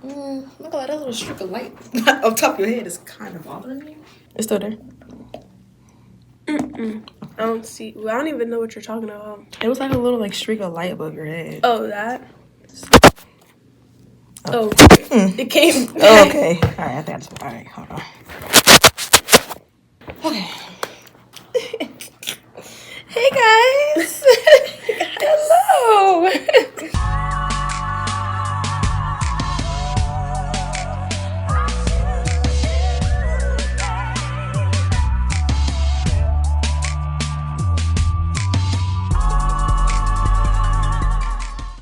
Look at that little streak of light on top of your head is kind of bothering me. It's still there. I don't see. Well, I don't even know what you're talking about. It was like a little like streak of light above your head. Oh, that. Oh, it came back. Oh, okay. All right, I think that's all right. Hold on. Okay. Hey guys. Hello.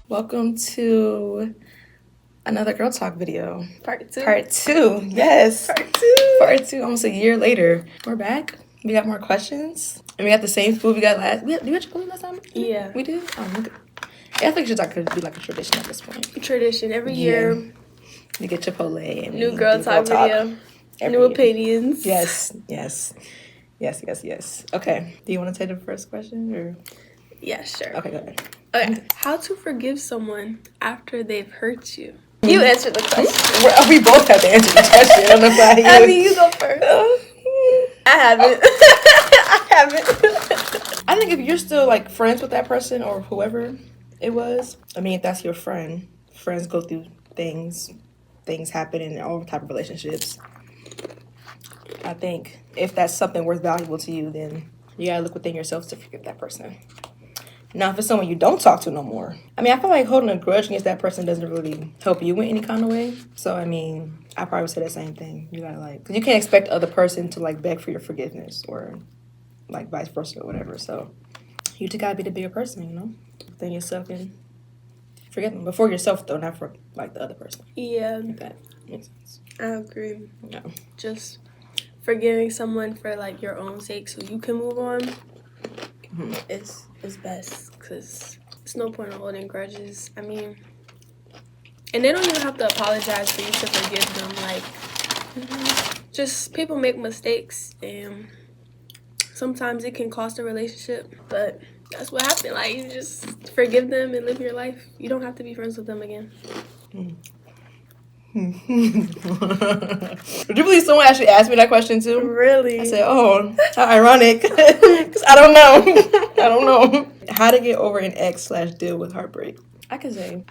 Welcome to another girl talk video. Part two. Yes. Part two. Almost a year later. We're back. We got more questions. And we got the same food we got last. Did we have Chipotle last time? Yeah. We did? Oh, look. Yeah, I think it's could be like a tradition at this point. Tradition. Every year. We get Chipotle and new girl talk video. New opinions. Yes. Okay. Do you want to take the first question or? Yeah, sure. Okay, go ahead. Okay. How to forgive someone after they've hurt you? You answer the question. We both have to answer the question. I don't know if I mean, you go first. I haven't. I think if you're still like friends with that person or whoever it was, I mean, if that's your friend, friends go through things happen in all type of relationships. I think if that's something worth valuable to you, then you gotta look within yourself to forgive that person. Now, if it's someone you don't talk to no more, I mean, I feel like holding a grudge against that person doesn't really help you in any kind of way. So, I mean, I probably would say the same thing. You gotta because you can't expect the other person to like beg for your forgiveness or like vice versa or whatever. So, you just gotta be the bigger person, you know, within yourself and forget them before yourself, though, not for like the other person. Yeah, If that makes sense. I agree. Yeah. Just forgiving someone for like your own sake, so you can move on. Is best, because there's no point in holding grudges. I mean, and they don't even have to apologize for you to forgive them. Like, just people make mistakes, and sometimes it can cost a relationship, but that's what happened. Like, you just forgive them and live your life. You don't have to be friends with them again. Would you believe someone actually asked me that question too? Really? I said, oh, how ironic. Because I don't know. How to get over an ex/deal with heartbreak. I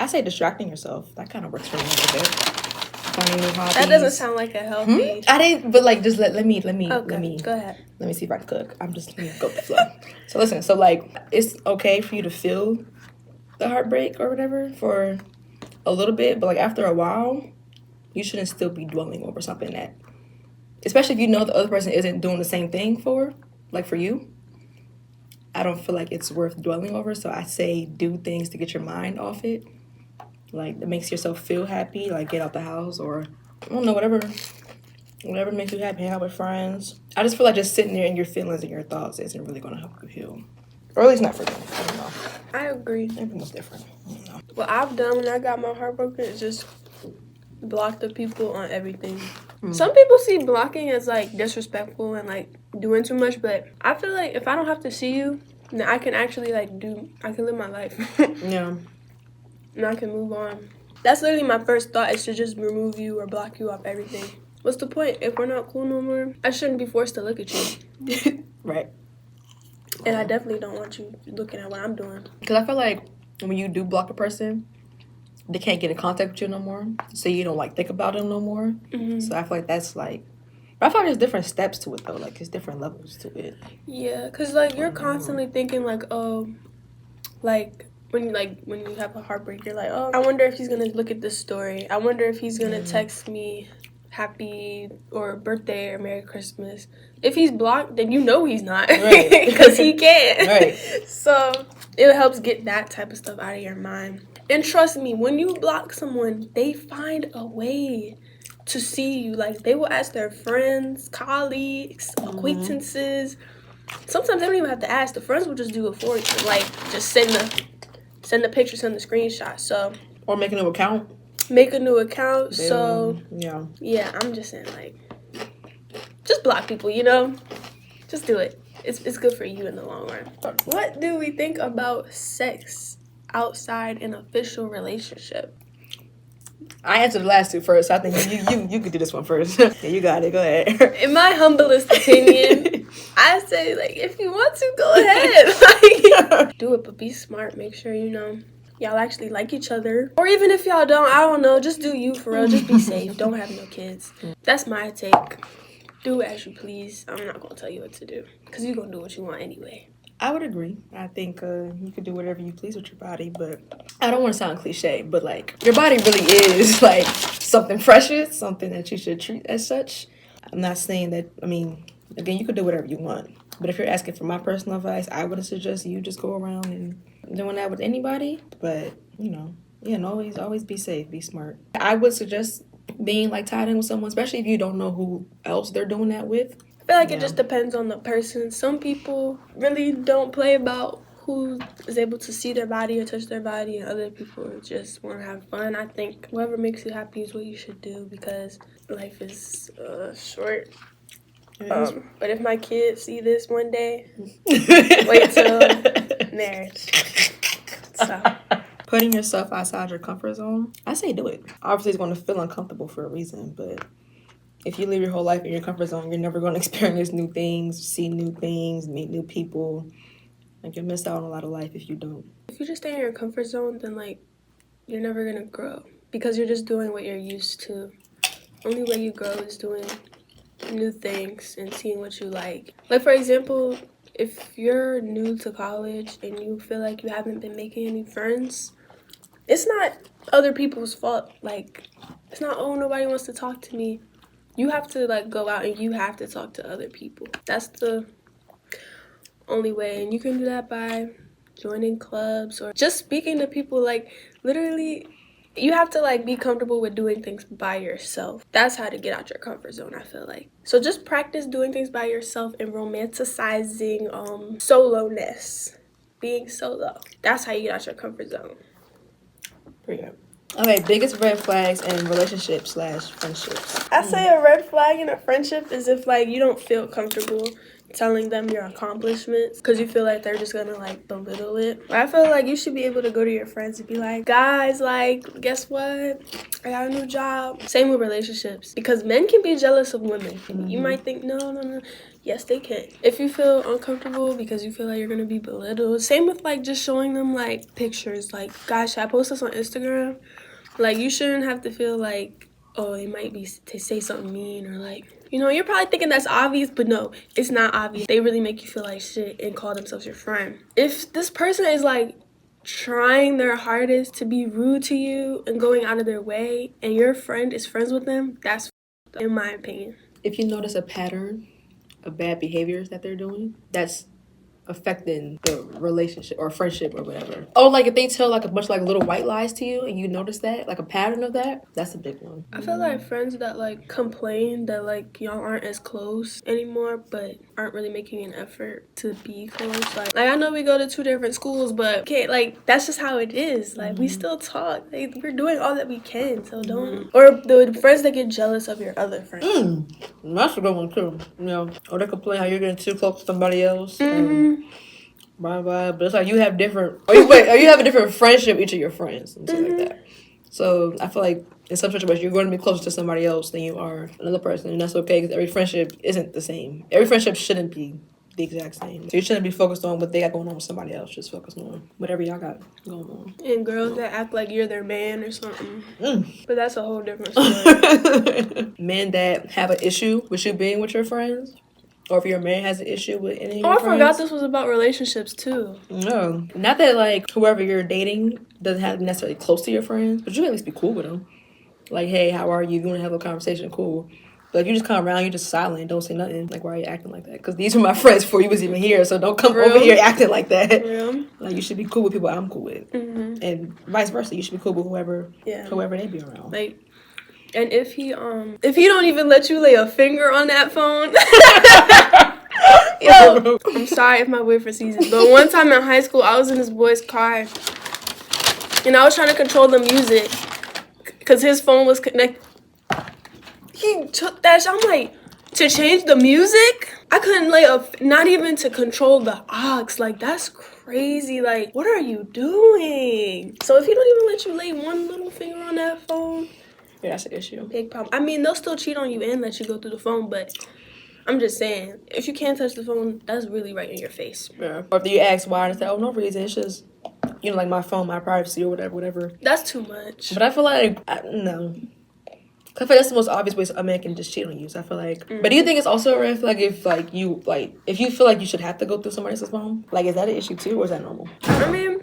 say distracting yourself. That kind of works for me a little bit. Finding new hobbies. That doesn't sound like a healthy. I didn't, but like, just let me. Okay, go ahead. Let me see if I can cook. Let me go with the flow. So listen, so like, it's okay for you to feel the heartbreak or whatever for a little bit, but like after a while, you shouldn't still be dwelling over something that, especially if you know the other person isn't doing the same thing for you. I don't feel like it's worth dwelling over. So I say do things to get your mind off it. Like, that makes yourself feel happy. Like, get out the house or, I don't know, whatever makes you happy. Hang out with friends. I just feel like just sitting there in your feelings and your thoughts isn't really going to help you heal. Or at least not for me. I don't know. I agree. Everyone's different. I don't know. What I've done when I got my heart broken is just block the people on everything. Some people see blocking as like disrespectful and like doing too much, but I feel like if I don't have to see you, then I can actually I can live my life. Yeah. And I can move on. That's literally my first thought, is to just remove you or block you off everything. What's the point? If we're not cool no more, I shouldn't be forced to look at you. Right. And I definitely don't want you looking at what I'm doing. Because I feel like when you do block a person, they can't get in contact with you no more. So you don't think about them no more. Mm-hmm. So I feel like that's but I feel like there's different steps to it though. Like, there's different levels to it. Yeah, because you're constantly thinking when you have a heartbreak, you're like, oh, I wonder if he's gonna look at this story. I wonder if he's gonna text me happy or birthday or Merry Christmas. If he's blocked, then you know he's not, because he can't. Right. So it helps get that type of stuff out of your mind. And trust me, when you block someone, they find a way to see you. Like, they will ask their friends, colleagues, acquaintances. Sometimes they don't even have to ask. The friends will just do it for you. Like, just send the picture, send the screenshot. So, or make a new account. So yeah, I'm just saying, just block people, just do it. It's good for you in the long run. What do we think about sex outside an official relationship? I answered the last two first. So I think you could do this one first. Yeah, you got it. Go ahead. In my humblest opinion, I say, like, if you want to, go ahead. Like, do it, but be smart. Make sure, y'all actually like each other. Or even if y'all don't, I don't know. Just do you for real. Just be safe. Don't have no kids. That's my take. Do as you please. I'm not going to tell you what to do. Because you're going to do what you want anyway. I would agree. I think you could do whatever you please with your body, but I don't want to sound cliche, but like your body really is like something precious, something that you should treat as such. I'm not saying that, I mean, again, you could do whatever you want, but if you're asking for my personal advice, I would suggest you just go around and doing that with anybody, but and always be safe, be smart. I would suggest being like tied in with someone, especially if you don't know who else they're doing that with. I feel like it just depends on the person. Some people really don't play about who is able to see their body or touch their body, and other people just want to have fun. I think whoever makes you happy is what you should do, because life is short. But if my kids see this one day, wait till marriage. So. Putting yourself outside your comfort zone, I say do it. Obviously, it's going to feel uncomfortable for a reason, but if you live your whole life in your comfort zone, you're never going to experience new things, see new things, meet new people. Like, you'll miss out on a lot of life if you don't. If you just stay in your comfort zone, then, like, you're never going to grow, because you're just doing what you're used to. Only way you grow is doing new things and seeing what you like. Like, for example, if you're new to college and you feel like you haven't been making any friends, it's not other people's fault. Like, it's not, oh, nobody wants to talk to me. You have to, like, go out and you have to talk to other people. That's the only way. And you can do that by joining clubs or just speaking to people. Like, literally, you have to, like, be comfortable with doing things by yourself. That's how to get out your comfort zone, I feel like. So just practice doing things by yourself and romanticizing soloness. Being solo. That's how you get out your comfort zone. Pretty good. Okay, biggest red flags in relationships/friendships. I say a red flag in a friendship is if, like, you don't feel comfortable telling them your accomplishments because you feel like they're just gonna, like, belittle it. I feel like you should be able to go to your friends and be like, guys, like, guess what? I got a new job. Same with relationships, because men can be jealous of women. You might think, no. Yes, they can. If you feel uncomfortable because you feel like you're gonna be belittled. Same with, like, just showing them, like, pictures. Like, guys, should I post this on Instagram? Like, you shouldn't have to feel like, oh, they might be to say something mean, or like, you're probably thinking that's obvious, but no, it's not obvious. They really make you feel like shit and call themselves your friend. If this person is, like, trying their hardest to be rude to you and going out of their way, and your friend is friends with them, that's f***ed up, in my opinion. If you notice a pattern of bad behaviors that they're doing, that's affecting the relationship or friendship or whatever. Oh, like if they tell like a bunch of like little white lies to you and you notice that, like a pattern of that, that's a big one. I feel like friends that like complain that like y'all aren't as close anymore, but aren't really making an effort to be close. Like I know we go to 2 different schools, but okay, like that's just how it is. Like we still talk. Like, we're doing all that we can, so don't. Or the friends that get jealous of your other friends. That's a good one too. Or they complain how you're getting too close to somebody else. Blah, blah. But it's like you have different, or you have a different friendship with each of your friends and stuff like that. So I feel like in some situations you're going to be closer to somebody else than you are another person, and that's okay because every friendship isn't the same. Every friendship shouldn't be the exact same. So you shouldn't be focused on what they got going on with somebody else. Just focus on whatever y'all got going on. And girls that act like you're their man or something. But that's a whole different story. Men that have an issue with you being with your friends. Or if your man has an issue with any of your I friends. forgot this was about relationships, too. No. Not that, like, whoever you're dating doesn't have to be necessarily close to your friends, but you can at least be cool with them. Like, hey, how are you? You want to have a conversation? Cool. But if you just come around, you're just silent, don't say nothing. Like, why are you acting like that? Because these were my friends before you was even here, so don't come over here acting like that. Like, you should be cool with people I'm cool with. And vice versa. You should be cool with whoever they be around. Like, and if he don't even let you lay a finger on that phone, yo, I'm sorry if my boyfriend sees it, but one time in high school, I was in this boy's car, and I was trying to control the music, because his phone was connected. He took that shit. I'm like, to change the music? I couldn't not even to control the aux. Like, that's crazy. crazy. Like, what are you doing? So if he don't even let you lay one little finger on that phone, yeah, that's an issue. big problem. I mean, they'll still cheat on you and let you go through the phone, but I'm just saying, if you can't touch the phone, that's really right in your face. Yeah. Or if you ask why, and say, oh, no reason. It's just, you know, like my phone, my privacy, or whatever. That's too much. But I feel like, no. I feel like that's the most obvious way a man can just cheat on you. So I feel like, but do you think it's also a red flag if like you if you feel like you should have to go through somebody else's phone? Like, is that an issue too, or is that normal? I mean,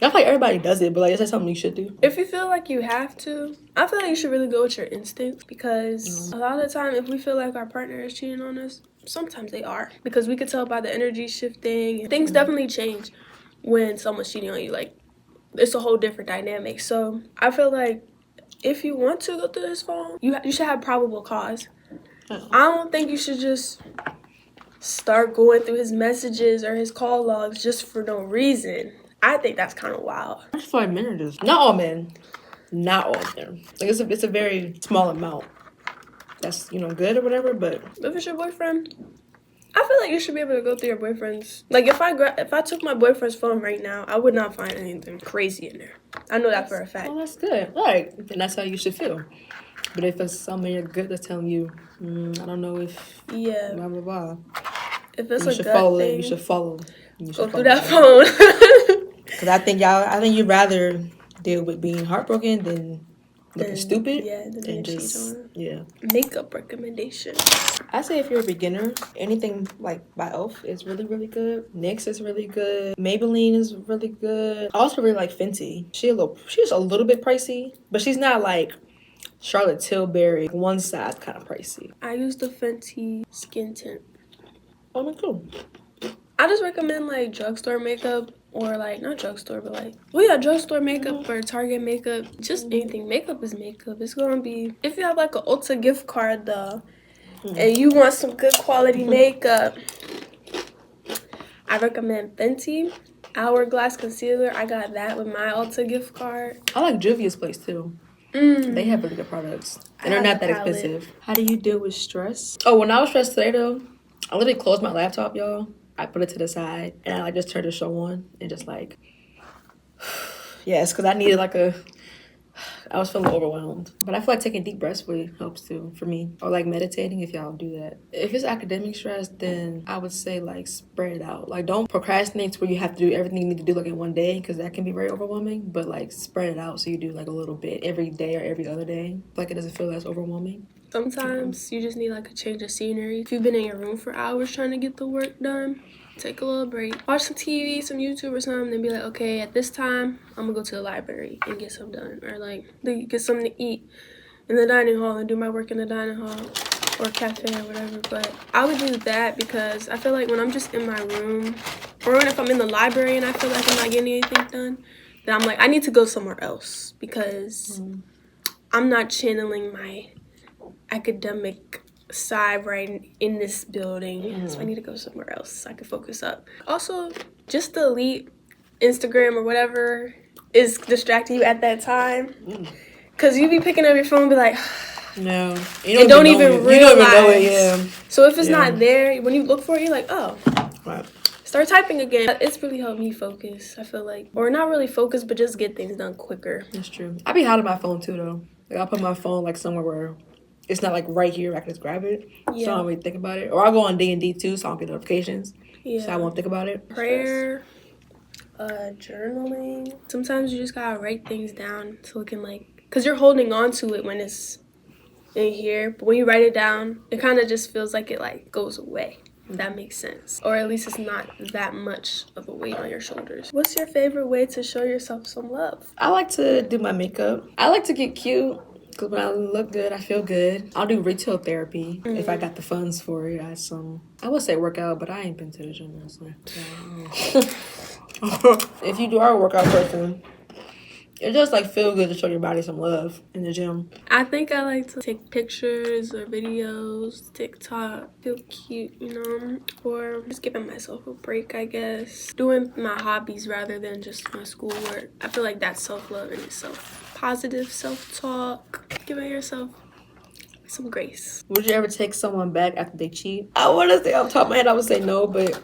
I feel like everybody does it, but like, is that something you should do? if you feel like you have to, I feel like you should really go with your instinct, because a lot of the time, if we feel like our partner is cheating on us, sometimes they are, because we could tell by the energy shifting. Things definitely change when someone's cheating on you. Like, it's a whole different dynamic. So I feel like if you want to go through his phone, you should have probable cause. I don't think you should just start going through his messages or his call logs just for no reason. I think that's kind of wild. I just feel like men are just, not all men, not all of them. Like, it's a very small amount. That's, you know, good or whatever, but If it's your boyfriend, I feel like you should be able to go through your boyfriend's. Like, if I took my boyfriend's phone right now, I would not find anything crazy in there. I know that for a fact. well, that's good. Right, and that's how you should feel. But if it's something you're good that's telling you, I don't know if Yeah. blah blah blah. If it's You a should gut follow thing, it. You should follow. You should go through follow that it. phone. Because I think you'd rather deal with being heartbroken than looking stupid. Yeah, than being cheated on. Yeah. Makeup recommendation. I say if you're a beginner, anything like by Elf is really, really good. NYX is really good. Maybelline is really good. I also really like Fenty. She's a little bit pricey, but she's not like Charlotte Tilbury, one size kind of pricey. I use the Fenty skin tint. Oh, that's cool. I just recommend like drugstore makeup, or like not drugstore, but like, well, yeah, drugstore makeup or Target makeup. Just anything. Makeup is makeup. It's gonna be, if you have like an Ulta gift card though, and you want some good quality makeup, I recommend Fenty Hourglass Concealer. I got that with my Ulta gift card. I like Juvia's place too. They have really good products, and they're not that expensive. How do you deal with stress? Oh, when I was stressed today though, I literally closed my laptop, y'all. I put it to the side, and I like just turned the show on and just like, yes, because I needed like I was feeling overwhelmed. But I feel like taking deep breaths really helps too for me. Or like meditating if y'all do that. If it's academic stress, then I would say like spread it out. Like don't procrastinate to where you have to do everything you need to do like in one day, because that can be very overwhelming. But like spread it out so you do like a little bit every day or every other day. Like it doesn't feel as overwhelming. Sometimes you just need like a change of scenery. If you've been in your room for hours trying to get the work done, take a little break. Watch some TV, some YouTube or something, and be like, okay, at this time, I'm gonna go to the library and get something done. Or like get something to eat in the dining hall and do my work in the dining hall or cafe or whatever. But I would do that because I feel like when I'm just in my room, or when if I'm in the library and I feel like I'm not getting anything done, then I'm like, I need to go somewhere else, because I'm not channeling my academic side right in this building, so I need to go somewhere else so I can focus up. Also, just delete Instagram or whatever is distracting you at that time, because you be picking up your phone and be like, no, you don't even realize. You don't even know it, yeah. So if it's not there, when you look for it, you're like, oh, right. Start typing again. It's really helped me focus, I feel like. Or not really focus, but just get things done quicker. That's true. I be hiding my phone too though. Like I'll put my phone like somewhere where it's not like right here. I can just grab it, so I don't really think about it. Or I'll go on D&D too, so I don't get notifications. Yeah. So I won't think about it. Prayer, journaling. Sometimes you just gotta write things down so it can because you're holding on to it when it's in here. But when you write it down, it kind of just feels like it goes away. If that makes sense. Or at least it's not that much of a weight on your shoulders. What's your favorite way to show yourself some love? I like to do my makeup. I like to get cute. Because when I look good, I feel good. I'll do retail therapy if I got the funds for it. I would say workout, but I ain't been to the gym honestly. If you are a workout person, it just feel good to show your body some love in the gym. I think I like to take pictures or videos, TikTok, feel cute, or just giving myself a break, I guess. Doing my hobbies rather than just my schoolwork. I feel like that's self-love in itself. Positive self-talk, giving yourself some grace. Would you ever take someone back after they cheat? I want to say off the top of my head, I would say no, but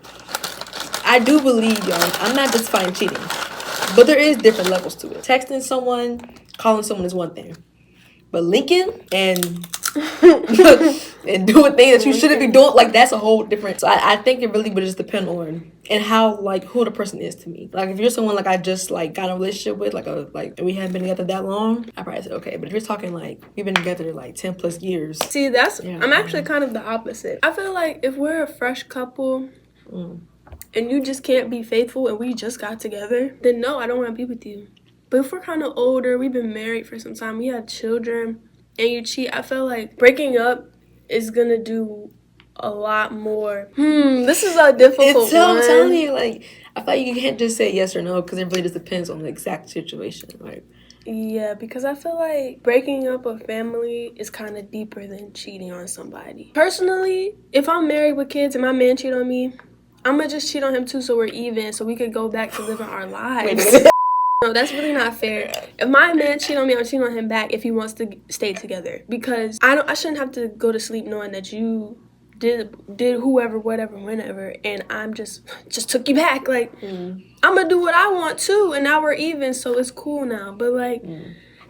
I do believe, y'all, I'm not just fine cheating. But there is different levels to it. Texting someone, calling someone is one thing. But linking and and doing things that you shouldn't be doing, like, that's a whole different. So I think it really would just depend on and how, like, who the person is to me. Like, if you're someone like I just like got in a relationship with, like we haven't been together that long, I probably said okay. But if you're talking like we've been together like 10 plus years, See, I'm actually kind of the opposite. I feel like if we're a fresh couple. And you just can't be faithful and we just got together, then no, I don't want to be with you. But if we're kind of older, we've been married for some time, we had children, and you cheat, I feel like breaking up is going to do a lot more. This is a difficult one. I'm telling you, like, I feel like you can't just say yes or no because it really just depends on the exact situation. Like, yeah, because I feel like breaking up a family is kind of deeper than cheating on somebody. Personally, if I'm married with kids and my man cheat on me, I'm going to just cheat on him too so we're even, so we could go back to living our lives. No, that's really not fair. If my man cheat on me, I'm cheating on him back if he wants to stay together. Because I shouldn't have to go to sleep knowing that you did whoever, whatever, whenever, and I'm just took you back. Like, I'm going to do what I want too, and now we're even, so it's cool now. But, like,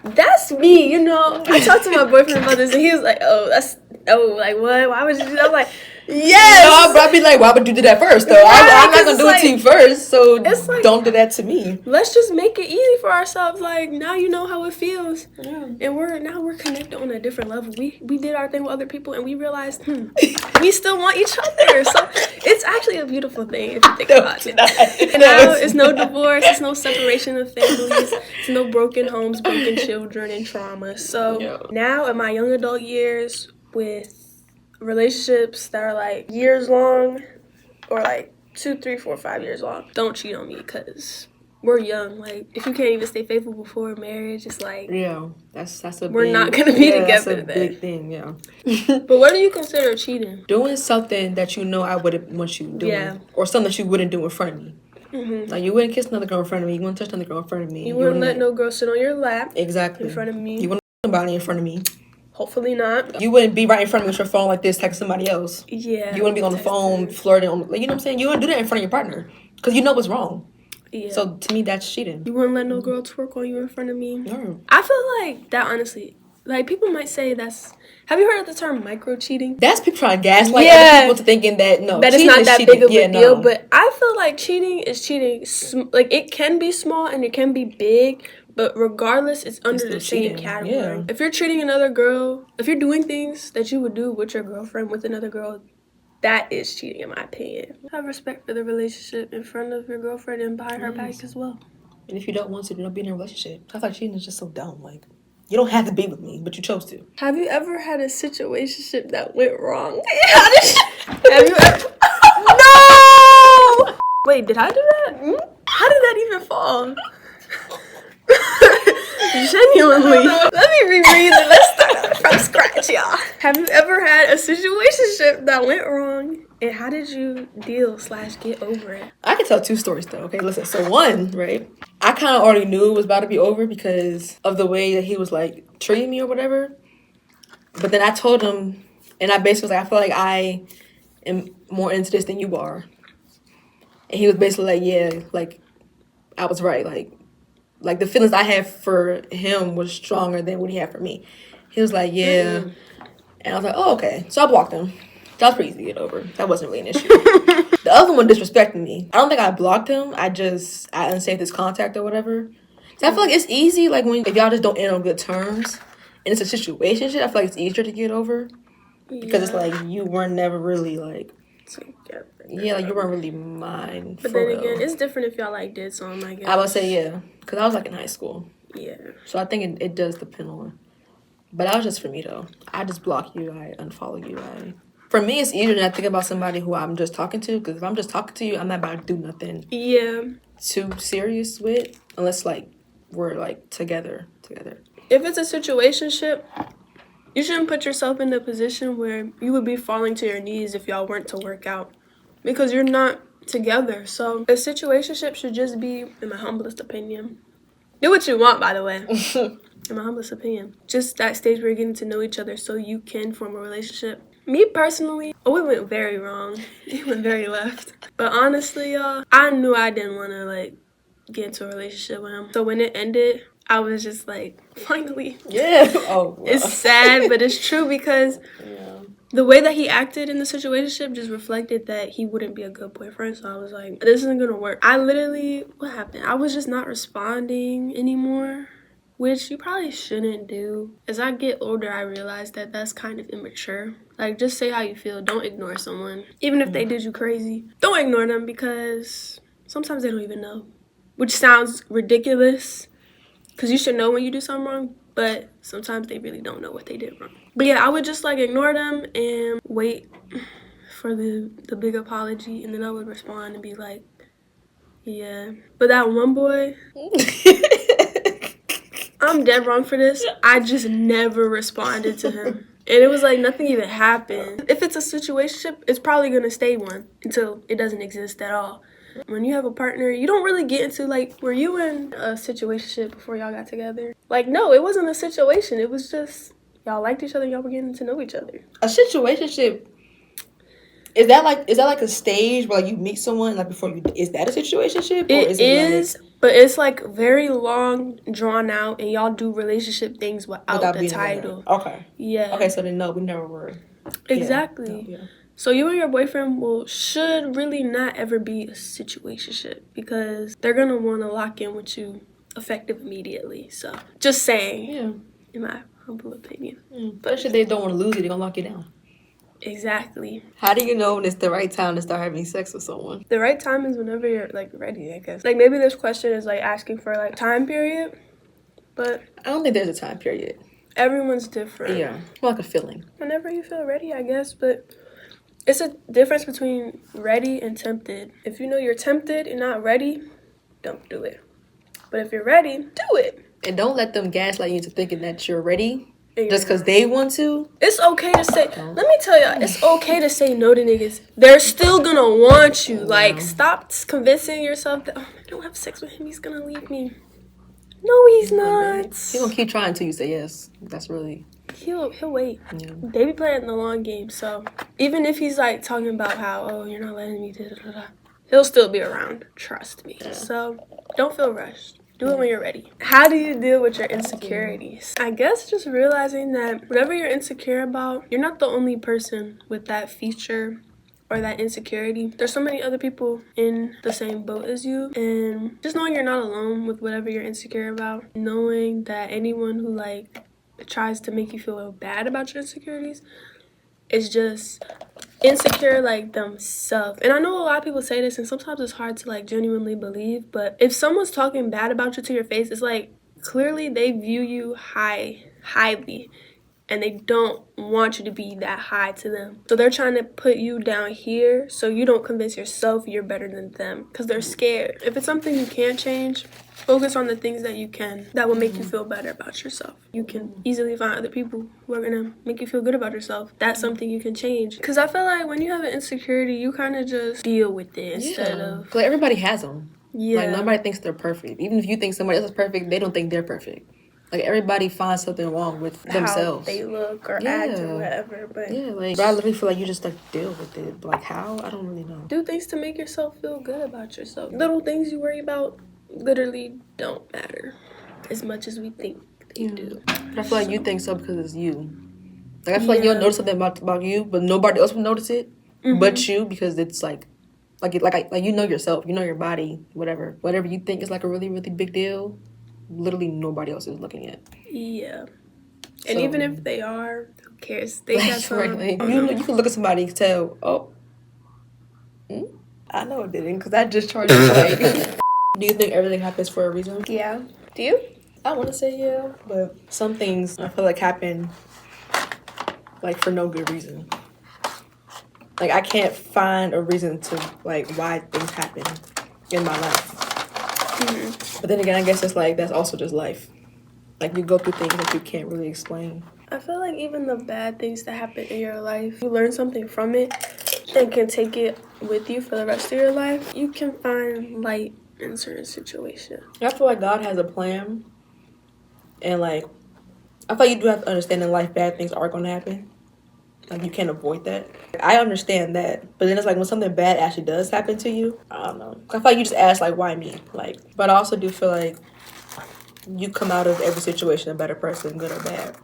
that's me, you know. I talked to my boyfriend about this, and he was like, like, what? Why would you do that? I'm like, yes. No, but I'd be like, why would you do that first, though? I'm not going to do it to you first, so like, don't do that to me. Let's just make it easy for ourselves. Like, now you know how it feels. Yeah. And we're connected on a different level. We did our thing with other people, and we realized, we still want each other. So it's actually a beautiful thing if you think about it. And now it's no divorce, it's no separation of families, it's no broken homes, broken children, and trauma. So now in my young adult years with relationships that are like years long or like 2, 3, 4, 5 years long, don't cheat on me because we're young. Like, if you can't even stay faithful before marriage, it's like, that's a we're not gonna be together. That's a big thing. But what do you consider cheating? Doing something that you know I wouldn't want you doing, or something that you wouldn't do in front of me. Like, you wouldn't kiss another girl in front of me. You wouldn't touch another girl in front of me. You wouldn't let no girl sit on your lap. Exactly. In front of me. You wouldn't somebody in front of me. Hopefully not. You wouldn't be right in front of me with your phone like this, texting somebody else. Yeah. You wouldn't be on the phone flirting. Like, you know what I'm saying? You wouldn't do that in front of your partner because you know what's wrong. Yeah. So to me, that's cheating. You wouldn't let no girl twerk on you in front of me. No. I feel like that, honestly. Like, people might say that's. Have you heard of the term micro cheating? That's people trying to gaslight other people to thinking that that it's not that big of a deal. But I feel like cheating is cheating. Like, it can be small and it can be big. But regardless, it's under the same category. Yeah. If you're treating another girl, if you're doing things that you would do with your girlfriend, with another girl, that is cheating, in my opinion. Have respect for the relationship in front of your girlfriend and behind her back as well. And if you don't want to, don't be in a relationship. I feel like cheating is just so dumb. Like, you don't have to be with me, but you chose to. Have you ever had a situationship that went wrong? Have you ever? No! Wait, did I do that? How did that even fall? Genuinely. Let me reread it. Let's start from scratch, y'all. Have you ever had a situationship that went wrong? And how did you deal/get over it? I can tell 2 stories, though. Okay, listen. So one, right? I kind of already knew it was about to be over because of the way that he was, like, treating me or whatever. But then I told him, and I basically was like, I feel like I am more into this than you are. And he was basically like, yeah, like, I was right. Like the feelings I had for him was stronger than what he had for me. He was like, yeah. And I was like, oh, okay. So I blocked him. That was pretty easy to get over. That wasn't really an issue. The other one disrespected me. I don't think I blocked him. I unsaved his contact or whatever. So I feel like it's easy, like, if y'all just don't end on good terms, and it's a situationship, I feel like it's easier to get over. Because it's like, you were never really, like, together. Yeah, like, you weren't really mine. But then again, it's different if y'all, like, did something, I guess. I would say, yeah. Because I was, like, in high school. Yeah. So I think it does depend on. But that was just for me, though. I just block you. I unfollow you. For me, it's easier than I think about somebody who I'm just talking to. Because if I'm just talking to you, I'm not about to do nothing too serious with. Unless, like, we're, like, together. If it's a situationship, you shouldn't put yourself in a position where you would be falling to your knees if y'all weren't to work out. Because you're not together. So a situationship should just be, in my humblest opinion. Do what you want, by the way. In my humblest opinion. Just that stage where you're getting to know each other so you can form a relationship. Me personally, it went very wrong. It went very left. But honestly, y'all, I knew I didn't want to, like, get into a relationship with him. So when it ended, I was just like, finally. Yeah. Oh, wow. It's sad, but it's true because the way that he acted in the situationship just reflected that he wouldn't be a good boyfriend. So I was like, this isn't going to work. What happened? I was just not responding anymore, which you probably shouldn't do. As I get older, I realized that that's kind of immature. Like, just say how you feel. Don't ignore someone. Even if they did you crazy, don't ignore them because sometimes they don't even know. Which sounds ridiculous because you should know when you do something wrong, but sometimes they really don't know what they did wrong. But yeah, I would just like ignore them and wait for the big apology, and then I would respond and be like, yeah. But that one boy, I'm dead wrong for this. I just never responded to him. And it was like nothing even happened. If it's a situationship, it's probably gonna stay one until it doesn't exist at all. When you have a partner, you don't really get into like, were you in a situationship before y'all got together? Like, no, it wasn't a situation. It was just y'all liked each other, y'all were getting to know each other. A situationship, is that like a stage where like you meet someone like before you? Is that a situationship? Or It is, but it's like very long, drawn out, and y'all do relationship things without the title. Okay. Yeah. Okay, so then no, we never were. Exactly. Yeah. So you and your boyfriend should really not ever be a situationship because they're gonna want to lock in with you effective immediately. So just saying. Yeah. In my humble opinion. But if they don't want to lose it, they're gonna lock you down. Exactly. How do you know when it's the right time to start having sex with someone? The right time is whenever you're like ready, I guess. Like maybe this question is like asking for like time period, but I don't think there's a time period. Everyone's different. Yeah. It's more like a feeling. Whenever you feel ready, I guess, but it's a difference between ready and tempted. If you know you're tempted and not ready, don't do it. But if you're ready, do it. And don't let them gaslight you into thinking that you're ready And just because they want to. It's okay to say, let me tell y'all, it's okay to say no to niggas. They're still gonna want you. Like, stop convincing yourself that, oh, I don't have sex with him, he's gonna leave me. No, he's not. He's gonna keep trying until you say yes. That's really... He'll wait. Yeah. They be playing the long game, so even if he's like talking about how, oh, you're not letting me, da-da-da-da, he'll still be around. Trust me. Yeah. So don't feel rushed. Do it when you're ready. How do you deal with your insecurities? I guess just realizing that whatever you're insecure about, you're not the only person with that feature or that insecurity. There's so many other people in the same boat as you, and just knowing you're not alone with whatever you're insecure about, knowing that anyone who like tries to make you feel bad about your insecurities is just insecure like themselves. And I know a lot of people say this, and sometimes it's hard to like genuinely believe, but if someone's talking bad about you to your face, it's like clearly they view you highly, and they don't want you to be that high to them. So they're trying to put you down here so you don't convince yourself you're better than them because they're scared. If it's something you can't change, focus on the things that you can that will make you feel better about yourself. You can easily find other people who are going to make you feel good about yourself. That's something you can change. Because I feel like when you have an insecurity, you kind of just deal with it instead of... Like everybody has them. Yeah. Like nobody thinks they're perfect. Even if you think somebody else is perfect, they don't think they're perfect. Like everybody finds something wrong with themselves. How they look or act or whatever. But yeah, like I literally feel like you just like deal with it. But like how? I don't really know. Do things to make yourself feel good about yourself. Little things you worry about literally don't matter as much as we think they do. But I feel like you think so because it's you. Like I feel like you'll notice something about you, but nobody else will notice it but you, because it's like you know yourself, you know your body, whatever you think is like a really really big deal. Literally nobody else is looking at. Yeah. And even if they are, who cares? They got some... Right. Like, you can look at somebody and tell, oh, I know it didn't because I just charged it. Do you think everything happens for a reason? Yeah. Do you? I want to say yeah, but some things I feel like happen like for no good reason. Like I can't find a reason to like why things happen in my life. But then again, I guess it's like that's also just life. Like you go through things that you can't really explain. I feel like even the bad things that happen in your life, you learn something from it and can take it with you for the rest of your life. You can find light in certain situations. I feel like God has a plan, and like I feel like you do have to understand in life bad things are going to happen. Like, you can't avoid that. I understand that. But then it's like when something bad actually does happen to you, I don't know. I feel like you just ask, like, why me? Like, but I also do feel like you come out of every situation a better person, good or bad.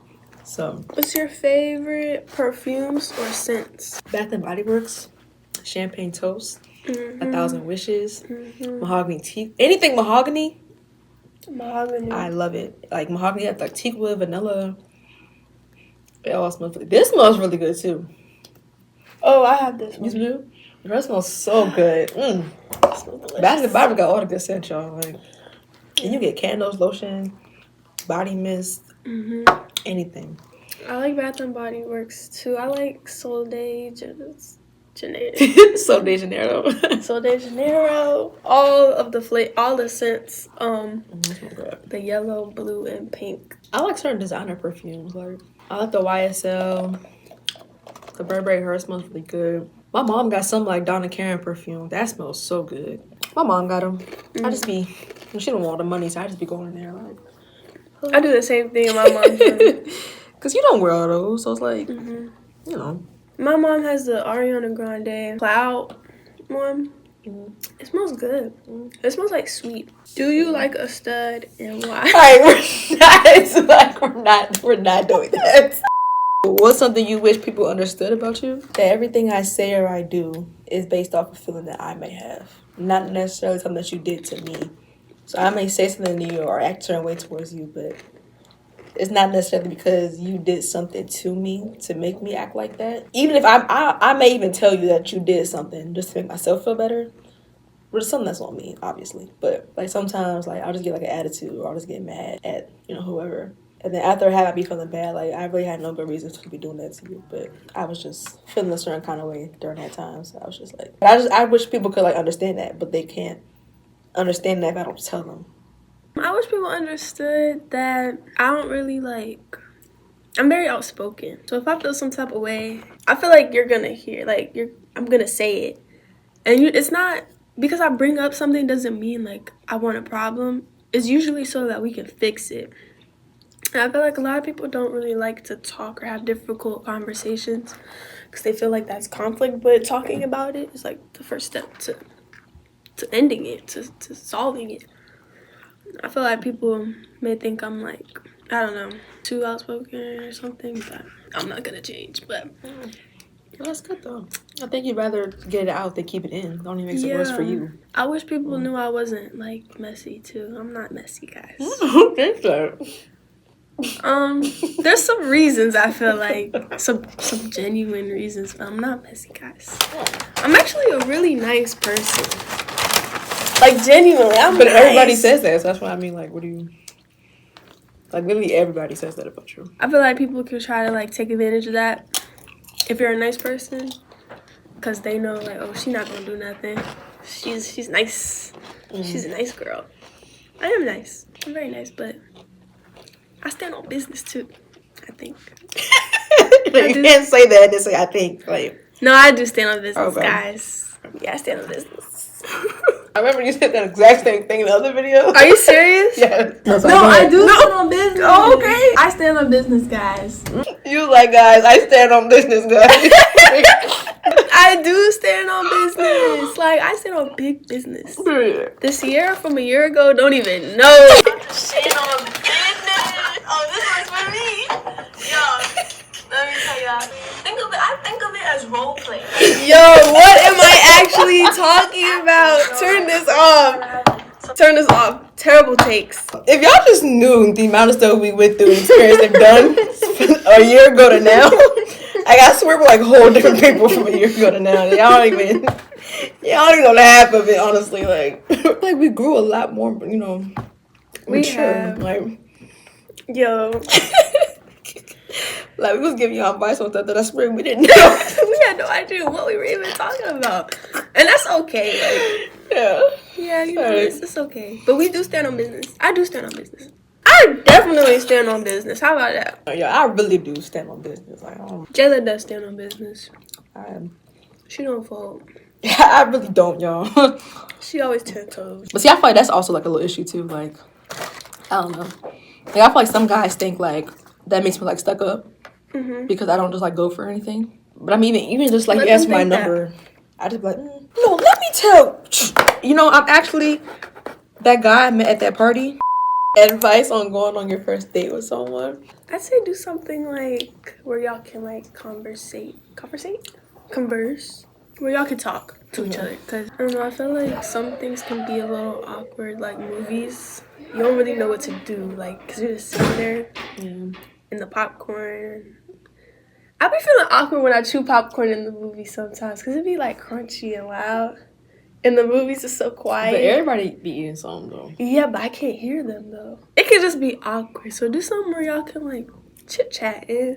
So. What's your favorite perfumes or scents? Bath and Body Works, Champagne Toast, 1,000 Wishes, Mahogany Teak. Anything mahogany, Mahogany. I love it. Like, mahogany has like teak wood, vanilla. It all smells really. This smells really good too. Oh, I have this one. You do? It smells so good. It smells delicious. Bath and Body got all the good scents, y'all. Like, and you get candles, lotion, body mist, anything. I like Bath and Body Works too. I like Sol de Janeiro. Sol de Janeiro. Sol de Janeiro. All the scents. The yellow, blue, and pink. I like certain designer perfumes. Like, I like the YSL. The Burberry Her smells really good. My mom got some like Donna Karan perfume. That smells so good. My mom got them. I just be, she don't want the money, so I just be going in there like. I do the same thing in my mom's room. Cause you don't wear all those, so it's like, you know. My mom has the Ariana Grande Cloud one. It smells good. It smells like sweet. Do you like a stud and why? Alright, we're not doing that. What's something you wish people understood about you? That everything I say or I do is based off a feeling that I may have. Not necessarily something that you did to me. So I may say something to you or act a certain way towards you, but it's not necessarily because you did something to me to make me act like that. Even if I may even tell you that you did something just to make myself feel better. But it's something that's on me, obviously. But like sometimes, like I'll just get like an attitude, or I'll just get mad at whoever. And then after I be feeling bad, like I really had no good reason to be doing that to you. But I was just feeling a certain kind of way during that time. So I was just like, I wish people could like understand that, but they can't understand that if I don't tell them. I wish people understood that I don't really I'm very outspoken. So if I feel some type of way, I feel like you're gonna hear, I'm gonna say it. And it's not, because I bring up something doesn't mean like I want a problem. It's usually so that we can fix it. And I feel like a lot of people don't really like to talk or have difficult conversations because they feel like that's conflict. But talking about it is like the first step to ending it, to solving it. I feel like people may think I'm like, I don't know, too outspoken or something, but I'm not gonna change. But that's good though. I think you'd rather get it out than keep it in. It only makes it worse for you. I wish people knew I wasn't like messy too. I'm not messy, guys. I don't think so. There's some reasons I feel like some genuine reasons, but I'm not messy, guys. I'm actually a really nice person. Like genuinely, But nice. Everybody says that, so that's what I mean. Like, what do you? Like, literally everybody says that about you. I feel like people can try to like take advantage of that if you're a nice person, because they know like, oh, she's not gonna do nothing. She's nice. She's a nice girl. I am nice. I'm very nice, but I stand on business too, I think. You can't say that and then say I think. Like, no, I do stand on business, guys. Yeah, I stand on business. I remember you said that exact same thing in the other video. Are you serious? Yes. No, I do stand on business. Oh, okay. I stand on business, guys. You like, guys, I stand on business, guys. I do stand on business. Like, I stand on big business. This year from a year ago, don't even know. Stand on business. Oh, this one's for me. Yo, let me tell y'all. I think of it as role play. Yo, what am I actually talking about? Turn this off. Turn this off. Terrible takes. If y'all just knew the amount of stuff we went through and experienced and done a year ago to now, I swear we're like whole different people from a year ago to now. Y'all don't even know the half of it, honestly. Like we grew a lot more, mature. We have. Like, yo. Like, we was giving y'all advice on stuff that I swear we didn't know. We had no idea what we were even talking about. And that's okay. Like, yeah, it's okay. But we do stand on business. I do stand on business. I definitely stand on business. How about that? Oh, yeah, I really do stand on business. Like, Jayla does stand on business. She don't fold. Yeah, I really don't, y'all. She always 10 toes. But see, I feel like that's also like a little issue too. Like, I don't know. Like, I feel like some guys think like that makes me like stuck up. because I don't just like go for anything. But I mean, even just like Let you ask them my think that. number, I just be like, no, let me tell. You know, I'm actually that guy I met at that party. Advice on going on your first date with someone. I'd say do something like where y'all can like converse, where y'all can talk to each other. Cause I don't know, I feel like some things can be a little awkward, like movies. You don't really know what to do, like, cause you're just sitting there in the popcorn. I be feeling awkward when I chew popcorn in the movie sometimes, cause it be like crunchy and loud. And the movies are so quiet. But everybody be eating something though. Yeah, but I can't hear them though. It can just be awkward. So do something where y'all can like chit chat, and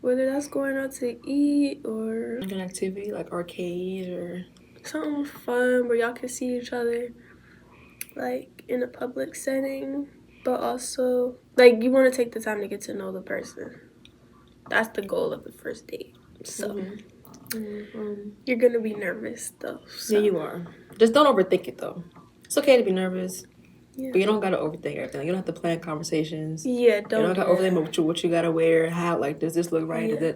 whether that's going out to eat or Like an activity like arcade or something fun where y'all can see each other like in a public setting, but also like you want to take the time to get to know the person. That's the goal of the first date. So you're gonna be nervous though. So. Yeah, you are. Just don't overthink it though. It's okay to be nervous. Yeah. But you don't gotta overthink everything. You don't have to plan conversations. Yeah, You don't gotta overthink what you gotta wear, how like does this look right? Yeah.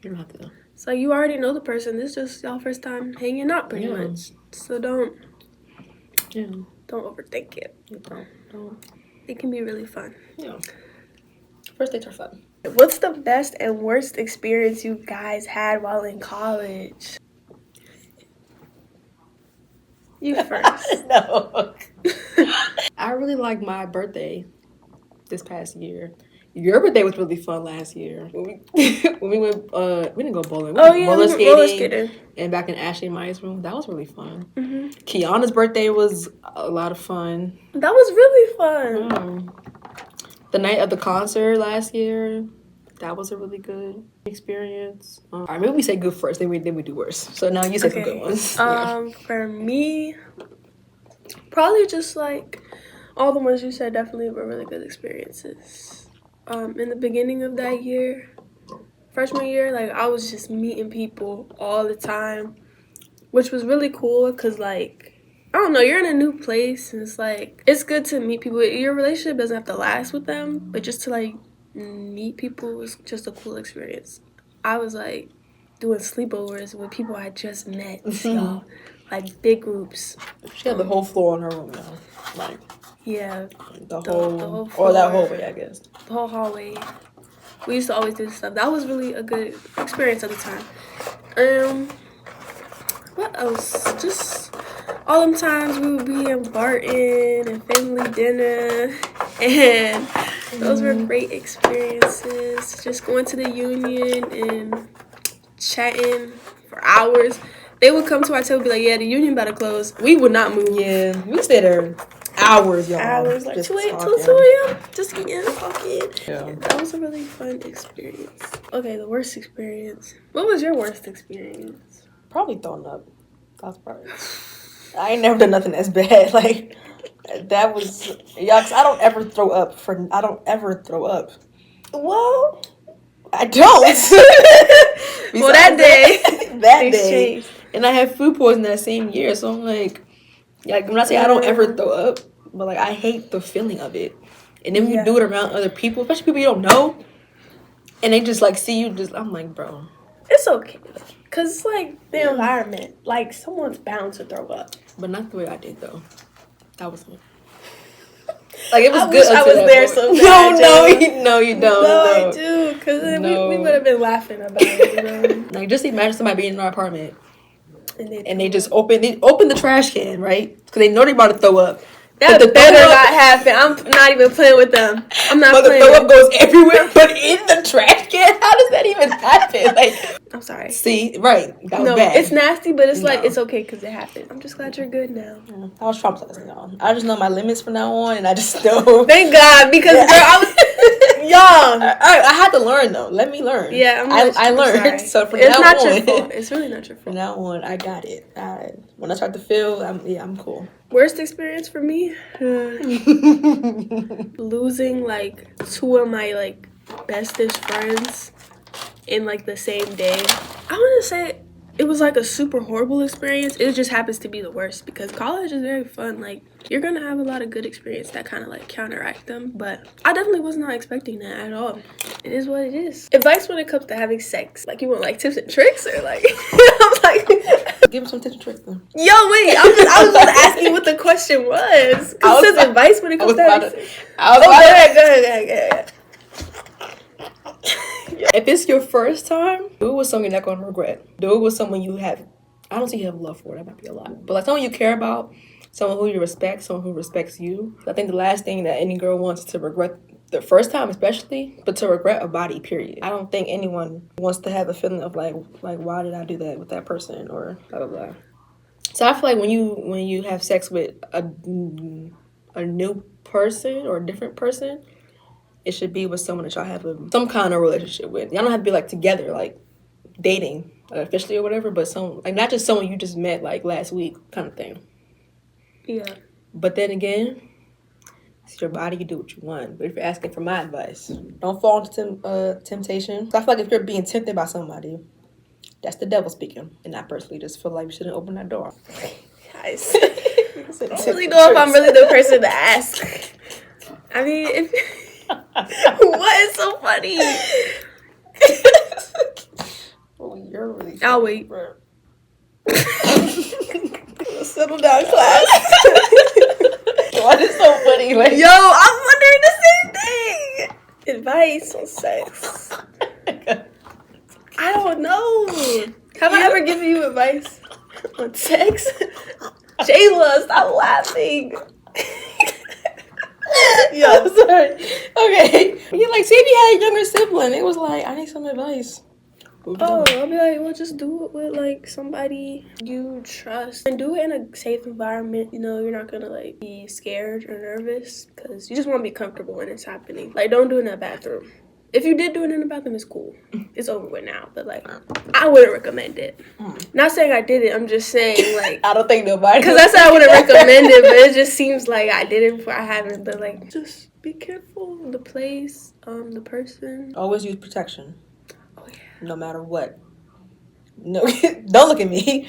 You don't have to. So you already know the person. This is just y'all first time hanging out pretty much. So don't overthink it. Don't. It can be really fun. Yeah. First dates are fun. What's the best and worst experience you guys had while in college? You first. No. I really like my birthday this past year. Your birthday was really fun last year. When we went, we didn't go bowling. We went roller skating. And back in Ashley and Maya's room, that was really fun. Kiana's birthday was a lot of fun. That was really fun. The night of the concert last year, that was a really good experience. All right, maybe we say good first, then we do worse. So now you say some good ones. For me, probably just like all the ones you said definitely were really good experiences. In the beginning of that year, freshman year, like I was just meeting people all the time, which was really cool because like I don't know, you're in a new place and it's like it's good to meet people. Your relationship doesn't have to last with them, but just to like meet people was just a cool experience. I was like doing sleepovers with people I just met, y'all, like big groups. She had the whole floor in her room now, like yeah, the whole floor, or that hallway, I guess. The whole hallway. We used to always do this stuff. That was really a good experience at the time. What else? Just all them times we would be in Barton and family dinner, and those were great experiences. Just going to the Union and chatting for hours. They would come to our table and be like, yeah, the Union better close. We would not move. Yeah, we stayed there hours, y'all. Hours, like just 2 talking. a.m. Just eating, talking. Yeah. That was a really fun experience. Okay, the worst experience. What was your worst experience? Probably throwing up. That's probably. I ain't never done nothing as bad. Like that was cause I don't ever throw up. Well, I don't. Well, that day, and I had food poisoning that same year. So I'm like when I say I don't ever throw up, but like I hate the feeling of it. And then when you do it around other people, especially people you don't know, and they just like see you, I'm like, bro, it's okay. Cause it's like the environment. Like someone's bound to throw up. But not the way I did though. That was like it was good. I was there so bad. No, you don't. No, I do. Cause we would have been laughing about it. You know? Like just imagine somebody being in our apartment and they just open the trash can, right? Because they know they're about to throw up. That better not happen. I'm not even playing with them. I'm not but playing. The throw up goes everywhere, but in the trash can? How does that even happen? Like, I'm sorry. See, right. That was bad. It's nasty, but it's like, it's okay because it happened. I'm just glad you're good now. I was traumatized now. I just know my limits from now on, and I just know. Thank God, because girl, I was young. I had to learn, though. Let me learn. Yeah, I learned. So from it's now not on. your fault. It's really not your fault. From now on, I got it. When I start to feel, I'm cool. Worst experience for me? Losing, like, 2 of my, like, bestest friends in, like, the same day. I want to say it was like a super horrible experience. It just happens to be the worst because college is very fun. Like, you're gonna have a lot of good experience that kind of like counteract them. But I definitely was not expecting that at all. It is what it is. Advice when it comes to having sex. Like, you want like tips and tricks or like I'm like Give him some tips and tricks then. yo, wait, I was just asking what the question was. Cause it says advice when it comes to having sex. Go ahead. If it's your first time, do it with someone you're not going to regret. Do it with someone you have, I don't think you have love for, that might be a lot. But like someone you care about, someone who you respect, someone who respects you. I think the last thing that any girl wants is to regret the first time especially, but to regret a body, period. I don't think anyone wants to have a feeling of like why did I do that with that person or blah, blah, blah. So I feel like when you have sex with a new person or a different person, it should be with someone that y'all have some kind of relationship with. Y'all don't have to be like together, like dating, like officially or whatever, but some like not just someone you just met like last week kind of thing. Yeah. But then again, it's your body, you do what you want. But if you're asking for my advice, don't fall into temptation. So I feel like if you're being tempted by somebody, that's the devil speaking. And I personally just feel like you shouldn't open that door. Guys, I don't really know if I'm really the person to ask. I mean, if what is so funny? Oh, you're really funny. I'll wait. Settle down, class. Why is so funny? Like, yo, I'm wondering the same thing. Advice on sex. I don't know. Have I ever given you advice on sex? Jayla, stop laughing. Yo, I'm sorry. Okay. Yeah, like, say if you had a younger sibling, it was like, I need some advice. Oh, I'll be like, well, just do it with like somebody you trust and do it in a safe environment. You know, you're not gonna like be scared or nervous because you just want to be comfortable when it's happening. Like, don't do it in a bathroom. If you did do it in the bathroom, it's cool. It's over with now. But like, I wouldn't recommend it. Not saying I did it. I'm just saying like I don't think nobody. Because I said I wouldn't recommend it, but it just seems like I did it before I haven't. But like, just be careful. The place, the person. Always use protection. Oh yeah. No matter what. No, don't look at me.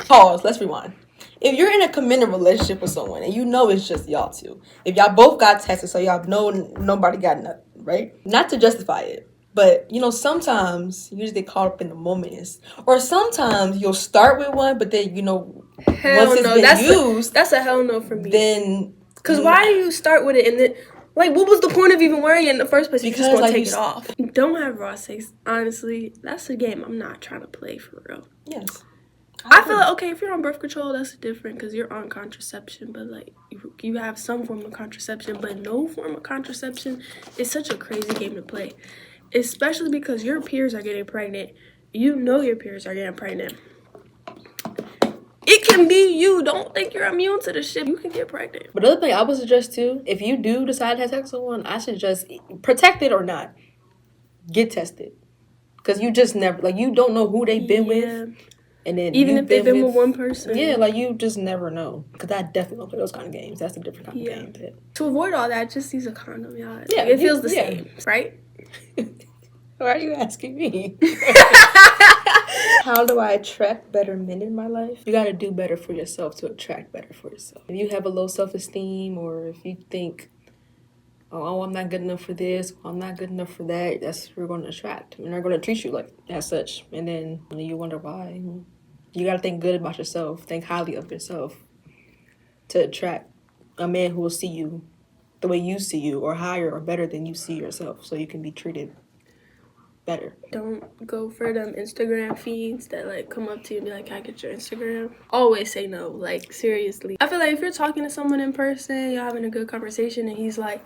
Pause. Let's rewind. If you're in a committed relationship with someone and you know it's just y'all two, if y'all both got tested, so y'all know nobody got nothing, right? Not to justify it, but you know sometimes you just get caught up in the moments, or sometimes you'll start with one, but then you know hell once it's no, been used, that's a hell no for me. Then because why do you start with it and then like what was the point of even wearing it in the first place? Because you just want to take it off. Don't have raw sex. Honestly, that's a game I'm not trying to play for real. Yes. I feel like, okay, if you're on birth control, that's different because you're on contraception. But, like, you have some form of contraception, but no form of contraception is such a crazy game to play. Especially because your peers are getting pregnant. You know your peers are getting pregnant. It can be you. Don't think you're immune to the shit. You can get pregnant. But the other thing I would suggest, too, if you do decide to have sex with someone, I suggest, protect it or not, get tested. Because you just never, like, you don't know who they've been with. And then even if they've been with one person. Yeah, like you just never know. Because I definitely don't play those kind of games. That's a different kind of game. To avoid all that, just use a condom, y'all. Yeah, like, it feels the same, right? Why are you asking me? How do I attract better men in my life? You got to do better for yourself to attract better for yourself. If you have a low self-esteem or if you think, oh, I'm not good enough for this, I'm not good enough for that, that's what you're going to attract. And they're going to treat you like as such. And then you wonder why. You got to think good about yourself. Think highly of yourself to attract a man who will see you the way you see you or higher or better than you see yourself so you can be treated better. Don't go for them Instagram feeds that like come up to you and be like, can I get your Instagram? Always say no, like seriously. I feel like if you're talking to someone in person, you're having a good conversation and he's like,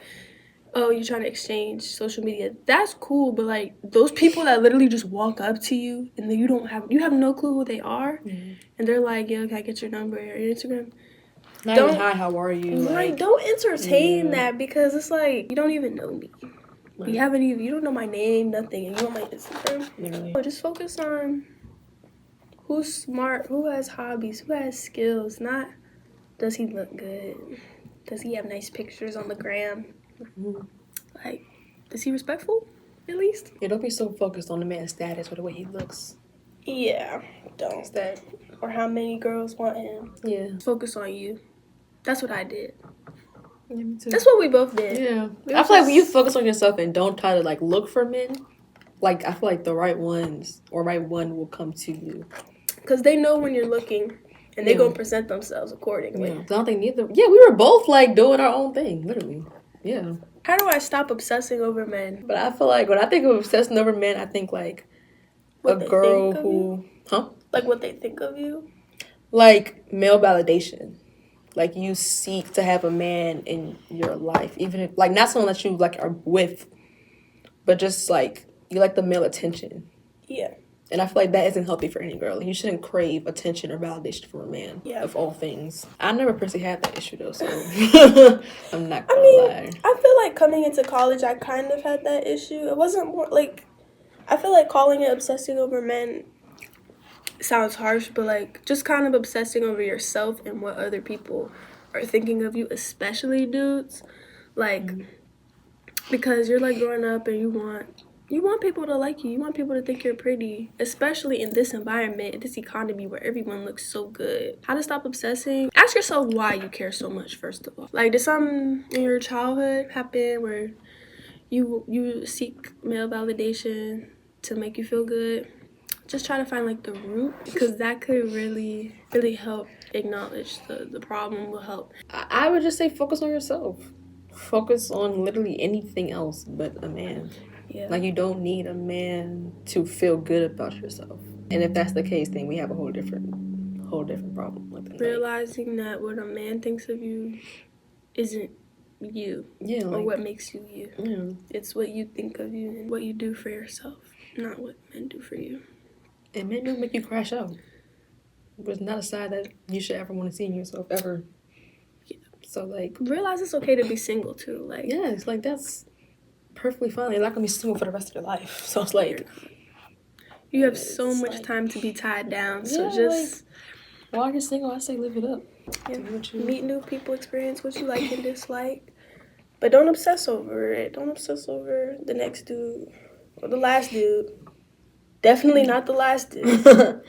oh, you're trying to exchange social media, that's cool, but like those people that literally just walk up to you and then you have no clue who they are, and they're like, yo, can I get your number or your Instagram? Not even hi, how are you? Like, don't entertain that because it's like you don't even know me. Right. You don't know my name, nothing, and you want my Instagram. Really? So just focus on who's smart, who has hobbies, who has skills, not does he look good, does he have nice pictures on the gram. Like, is he respectful? at least. Yeah, don't be so focused on the man's status or the way he looks. Yeah, don't. That. Or how many girls want him. Yeah. Focus on you. That's what I did. Yeah, me too. That's what we both did. Yeah. I feel like when you focus on yourself and don't try to like look for men, like I feel like the right ones or right one will come to you. Because they know when you're looking and they're going to present themselves accordingly. Yeah. I don't think neither. Yeah, we were both like doing our own thing, literally. Yeah. How do I stop obsessing over men? But I feel like when I think of obsessing over men, I think like What a girl who, like what they think of you? Like male validation. Like you seek to have a man in your life, even if like not someone that you like are with, but just like you like the male attention. Yeah. And I feel like that isn't healthy for any girl. Like, you shouldn't crave attention or validation from a man. Yeah. Of all things. I never personally had that issue though, so I'm not gonna lie. I feel like coming into college, I kind of had that issue. It wasn't more like, I feel like calling it obsessing over men sounds harsh, but like just kind of obsessing over yourself and what other people are thinking of you, especially dudes. Like, because you're like growing up and you want people to like you. You want people to think you're pretty, especially in this environment, this economy where everyone looks so good. How to stop obsessing? Ask yourself why you care so much, first of all. Like, did something in your childhood happen where you seek male validation to make you feel good? Just try to find, like, the root, because that could really, really help acknowledge the problem, will help. I would just say focus on yourself. Focus on literally anything else but a man. Yeah. Like, you don't need a man to feel good about yourself. And if that's the case, then we have a whole different problem with it. Realizing that what a man thinks of you isn't you. Yeah. Or what makes you you. Yeah. It's what you think of you and what you do for yourself, not what men do for you. And men do make you crash out. But it's not a side that you should ever want to see in yourself, ever. Yeah. So, like... realize it's okay to be single, too. Like, yeah, it's like, that's perfectly fine. You're not going to be single for the rest of your life. So, it's like... you have so much time to be tied down. So, just... like, while you're single, I say live it up. Yeah. Meet new people, experience what you like and dislike. But don't obsess over it. Don't obsess over the next dude or the last dude. Definitely not the last dude. All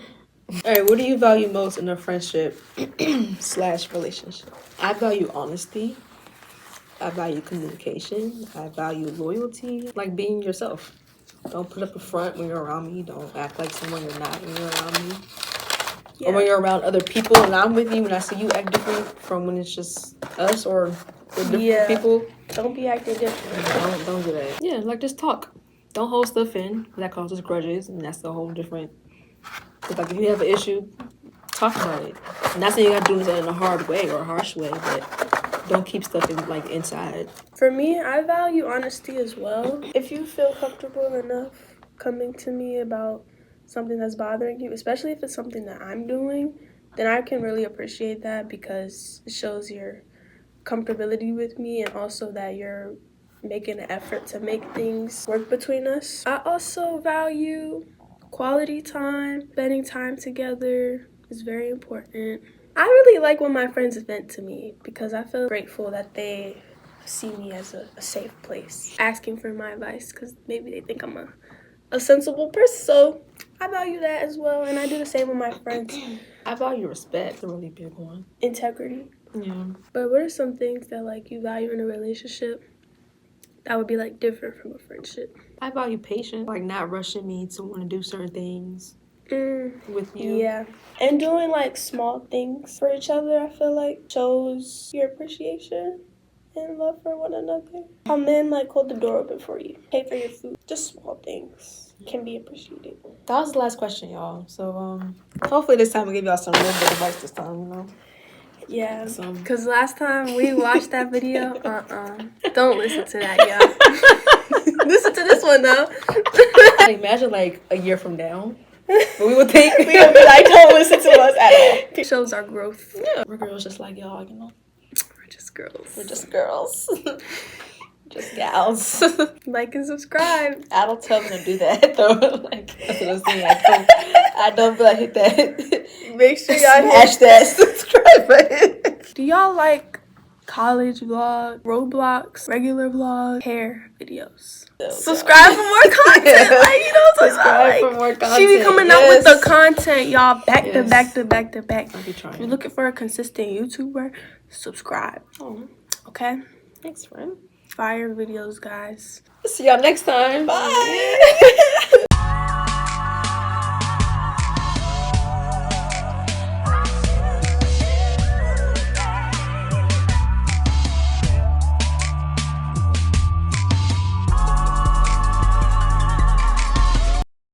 right, what do you value most in a friendship / relationship? I value honesty. I value communication. I value loyalty. Like being yourself. Don't put up a front when you're around me. Don't act like someone you're not when you're around me. Yeah. Or when you're around other people and I'm with you and I see you act different from when it's just us or different people. Don't be acting different. Don't do that. Yeah, like just talk. Don't hold stuff in. That causes grudges, and that's a whole different... because, like, if you have an issue, talk about it. I'm not saying you gotta do this in a hard way or a harsh way, but don't keep stuff in, like, inside. For me, I value honesty as well. If you feel comfortable enough coming to me about something that's bothering you, especially if it's something that I'm doing, then I can really appreciate that, because it shows your comfortability with me and also that you're making an effort to make things work between us. I also value quality time. Spending time together is very important. I really like when my friends vent to me, because I feel grateful that they see me as a safe place. Asking for my advice, because maybe they think I'm a sensible person. So I value that as well, and I do the same with my friends. I value respect, a really big one. Integrity. Yeah. But what are some things that, like, you value in a relationship that would be, like, different from a friendship? I value patience, like not rushing me to want to do certain things with you. Yeah. And doing, like, small things for each other, I feel like shows your appreciation and love for one another. How men, like, hold the door open for you, pay for your food. Just small things can be appreciated. That was the last question, y'all. So, hopefully this time we'll give y'all some real good advice this time, you know? Yeah, because last time we watched that video, don't listen to that, y'all. Listen to this one, though. Imagine, like, a year from now, but we would think... we would be like, don't listen to us at all. It shows our growth. Yeah. We're girls just like y'all, you know? We're just girls. We're just girls. Just gals. Like and subscribe. I don't tell them to do that, though. Like, that's what I'm saying. I don't be like, hit that. Make sure y'all smash that subscribe button. Do y'all like college vlog, Roblox, regular vlog, hair videos. Subscribe for more content. Like, you know what I'm Subscribe talking for more content. She be coming out with the content, y'all, back to Yes. back to back to back. I'll be trying. If you're looking for a consistent YouTuber, subscribe. Oh, Okay? thanks, friend. Fire videos, guys. See y'all next time. Bye.